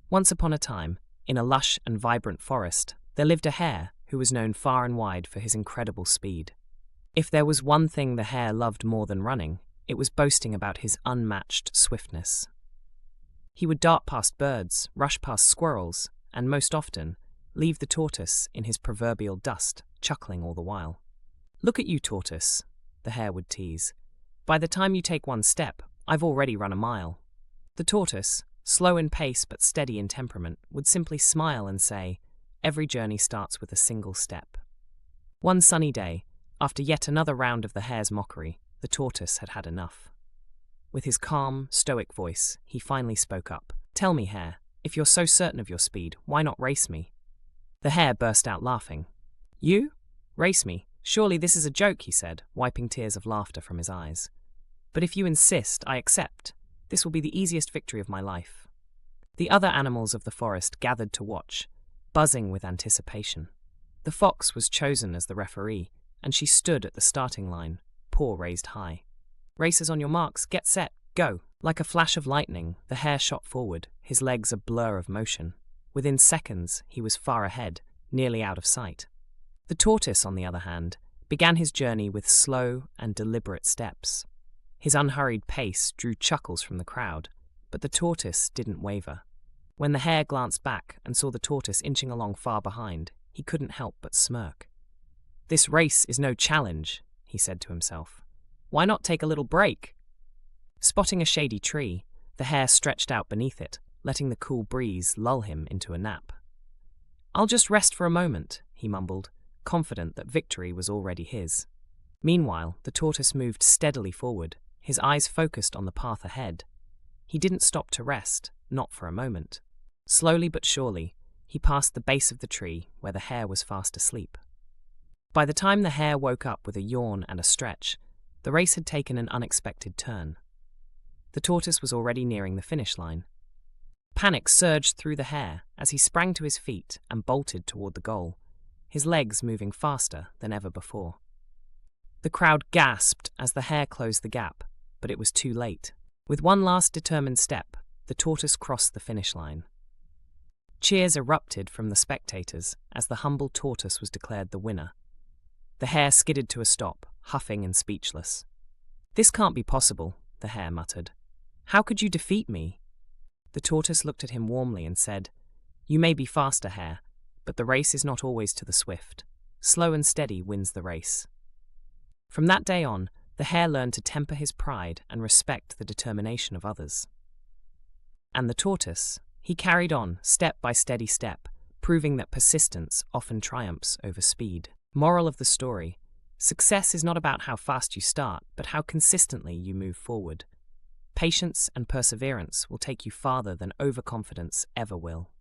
Once upon a time, in a lush and vibrant forest, there lived a hare who was known far and wide for his incredible speed. If there was one thing the hare loved more than running, it was boasting about his unmatched swiftness. He would dart past birds, rush past squirrels, and most often, leave the tortoise in his proverbial dust, chuckling all the while. "Look at you, Tortoise," the hare would tease. "By the time you take one step, I've already run a mile." The tortoise, slow in pace but steady in temperament, would simply smile and say, "Every journey starts with a single step." One sunny day, after yet another round of the hare's mockery, the tortoise had had enough. With his calm, stoic voice, he finally spoke up. "Tell me, Hare, if you're so certain of your speed, why not race me?" The hare burst out laughing. "You? Race me? Surely this is a joke," he said, wiping tears of laughter from his eyes. "But if you insist, I accept. This will be the easiest victory of my life." The other animals of the forest gathered to watch, buzzing with anticipation. The fox was chosen as the referee, and she stood at the starting line, paw raised high. "Racers on your marks, get set, go!" Like a flash of lightning, the hare shot forward, his legs a blur of motion. Within seconds, he was far ahead, nearly out of sight. The tortoise, on the other hand, began his journey with slow and deliberate steps. His unhurried pace drew chuckles from the crowd, but the tortoise didn't waver. When the hare glanced back and saw the tortoise inching along far behind, he couldn't help but smirk. "This race is no challenge," he said to himself. "Why not take a little break?" Spotting a shady tree, the hare stretched out beneath it, letting the cool breeze lull him into a nap. "I'll just rest for a moment," he mumbled, confident that victory was already his. Meanwhile, the tortoise moved steadily forward, his eyes focused on the path ahead. He didn't stop to rest, not for a moment. Slowly but surely, he passed the base of the tree where the hare was fast asleep. By the time the hare woke up with a yawn and a stretch, the race had taken an unexpected turn. The tortoise was already nearing the finish line. Panic surged through the hare as he sprang to his feet and bolted toward the goal, his legs moving faster than ever before. The crowd gasped as the hare closed the gap, but it was too late. With one last determined step, the tortoise crossed the finish line. Cheers erupted from the spectators as the humble tortoise was declared the winner. The hare skidded to a stop, huffing and speechless. "This can't be possible," the hare muttered. "How could you defeat me?" The tortoise looked at him warmly and said, "You may be faster, Hare, but the race is not always to the swift. Slow and steady wins the race." From that day on, the hare learned to temper his pride and respect the determination of others. And the tortoise, he carried on, step by steady step, proving that persistence often triumphs over speed. Moral of the story: success is not about how fast you start, but how consistently you move forward. Patience and perseverance will take you farther than overconfidence ever will.